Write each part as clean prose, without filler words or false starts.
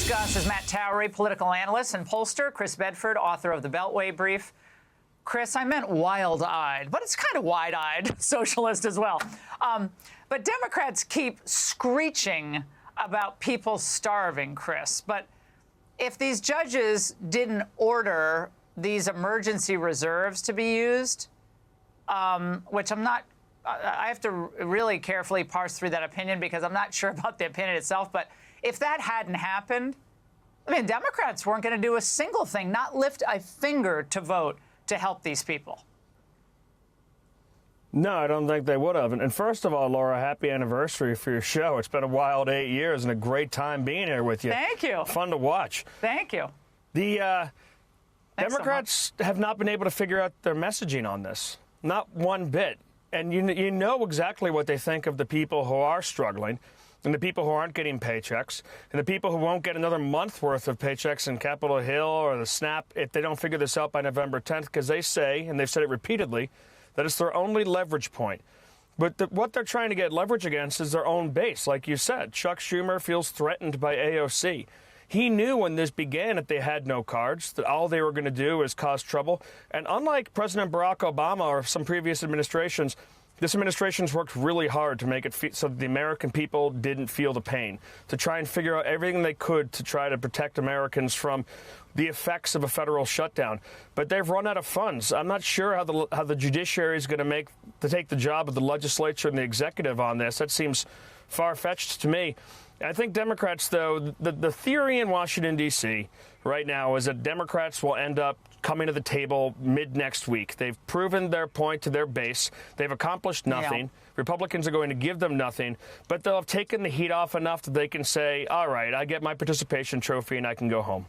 discuss is Matt Towery, political analyst and pollster, Chris Bedford, author of the Beltway Brief. Chris, I meant wild-eyed, but it's kind of wide-eyed, socialist as well. But Democrats keep screeching about people starving, Chris. But if these judges didn't order these emergency reserves to be used, which I have to really carefully parse through that opinion because I'm not sure about the opinion itself. But if that hadn't happened, I mean, Democrats weren't going to do a single thing, not lift a finger to vote to help these people. No, I don't think they would have. And first of all, Laura, happy anniversary for your show. It's been a wild 8 years and a great time being here with you. Thank you. Fun to watch. Thank you. The Democrats have not been able to figure out their messaging on this. Not one bit. And you know exactly what they think of the people who are struggling and the people who aren't getting paychecks and the people who won't get another month worth of paychecks in Capitol Hill or the SNAP if they don't figure this out by November 10th, because they say, and they've said it repeatedly, that it's their only leverage point. But what they're trying to get leverage against is their own base. Like you said, Chuck Schumer feels threatened by AOC. He knew when this began that they had no cards, that all they were going to do is cause trouble. And unlike President Barack Obama or some previous administrations, this administration's worked really hard to make it so that the American people didn't feel the pain, to try and figure out everything they could to try to protect Americans from the effects of a federal shutdown. But they've run out of funds. I'm not sure how the judiciary is going to take the job of the legislature and the executive on this. That seems far-fetched to me. I think Democrats, though, the theory in Washington, D.C. right now is that Democrats will end up coming to the table mid-next week. They've proven their point to their base. They've accomplished nothing. Yeah. Republicans are going to give them nothing, but they'll have taken the heat off enough that they can say, all right, I get my participation trophy and I can go home.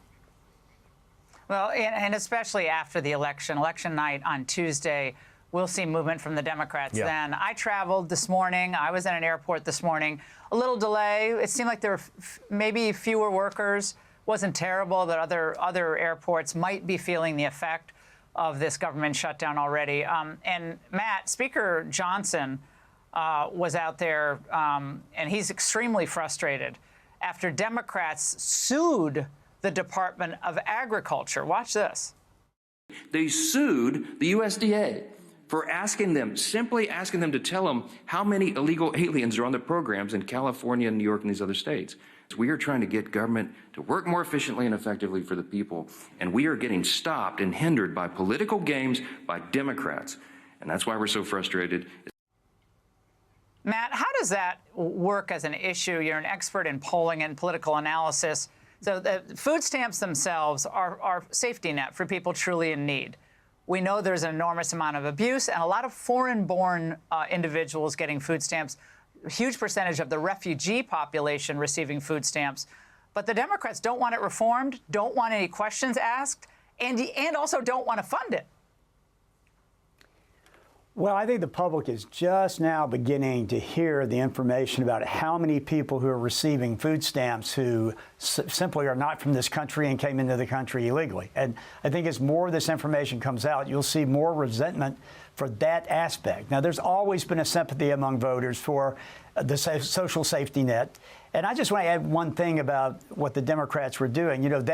Well, and especially after the election night on Tuesday, we'll see movement from the Democrats then. I traveled this morning. I was at an airport this morning. A little delay. It seemed like there were maybe fewer workers. Wasn't terrible that other airports might be feeling the effect of this government shutdown already. And Matt, Speaker Johnson was out there, and he's extremely frustrated after Democrats sued the Department of Agriculture. Watch this. They sued the USDA for simply asking them to tell them how many illegal aliens are on the programs in California, New York, and these other states. We are trying to get government to work more efficiently and effectively for the people, and we are getting stopped and hindered by political games by Democrats, and that's why we're so frustrated. Matt, how does that work as an issue? You're an expert in polling and political analysis. So the food stamps themselves are safety net for people truly in need. We know there's an enormous amount of abuse and a lot of foreign-born individuals getting food stamps. A huge percentage of the refugee population receiving food stamps. But the Democrats don't want it reformed, don't want any questions asked, and also don't want to fund it. Well, I think the public is just now beginning to hear the information about how many people who are receiving food stamps who simply are not from this country and came into the country illegally. And I think as more of this information comes out, you'll see more resentment for that aspect. Now, there's always been a sympathy among voters for the social safety net. And I just want to add one thing about what the Democrats were doing. You know,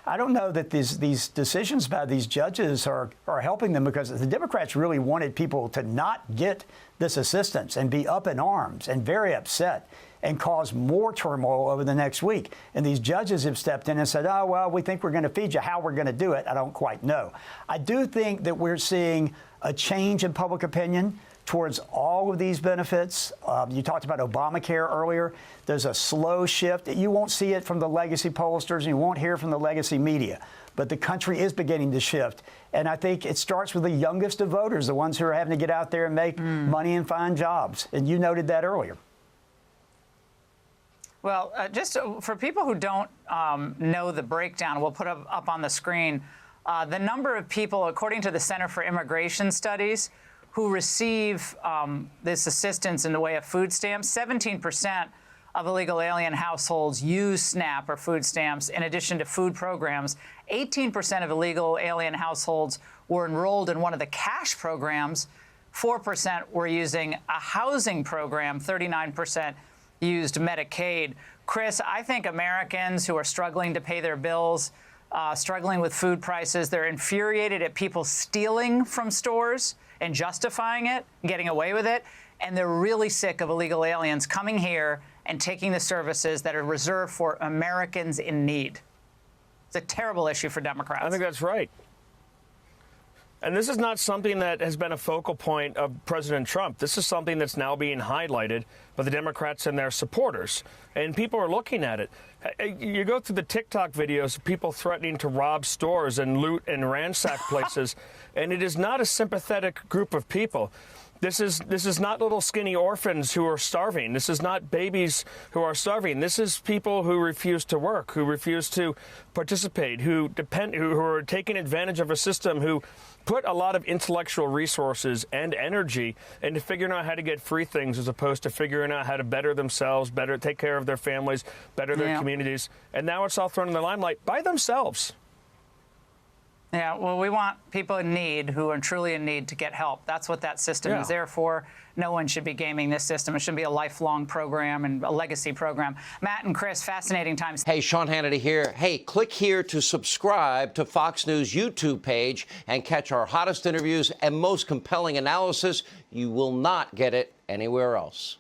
I don't know that these decisions by these judges are helping them, because the Democrats really wanted people to not get this assistance and be up in arms and very upset and cause more turmoil over the next week. And these judges have stepped in and said, oh, well, we think we're going to feed you. How we're going to do it, I don't quite know. I do think that we're seeing a change in public opinion towards all of these benefits. You talked about Obamacare earlier. There's a slow shift. You won't see it from the legacy pollsters, and you won't hear from the legacy media. But the country is beginning to shift. And I think it starts with the youngest of voters, the ones who are having to get out there and make money and find jobs. And you noted that earlier. Well, just for people who don't know the breakdown, we'll put up on the screen the number of people, according to the Center for Immigration Studies, who receive this assistance in the way of food stamps. 17% of illegal alien households use SNAP or food stamps in addition to food programs. 18% of illegal alien households were enrolled in one of the cash programs. 4% were using a housing program. 39% used Medicaid. Chris, I think Americans who are struggling to pay their bills, struggling with food prices, they're infuriated at people stealing from stores and justifying it, getting away with it, and they're really sick of illegal aliens coming here and taking the services that are reserved for Americans in need. It's a terrible issue for Democrats. I think that's right. And this is not something that has been a focal point of President Trump. This is something that's now being highlighted by the Democrats and their supporters. And people are looking at it. You go through the TikTok videos of people threatening to rob stores and loot and ransack places, and it is not a sympathetic group of people. This is not little skinny orphans who are starving. This is not babies who are starving. This is people who refuse to work, who refuse to participate, who are taking advantage of a system, who put a lot of intellectual resources and energy into figuring out how to get free things as opposed to figuring out how to better themselves, better take care of their families, better their communities. And now it's all thrown in the limelight by themselves. Yeah, well, we want people in need who are truly in need to get help. That's what that system is there for. No one should be gaming this system. It should be a lifelong program and a legacy program. Matt and Chris, fascinating times. Hey, Sean Hannity here. Hey, click here to subscribe to Fox News YouTube page and catch our hottest interviews and most compelling analysis. You will not get it anywhere else.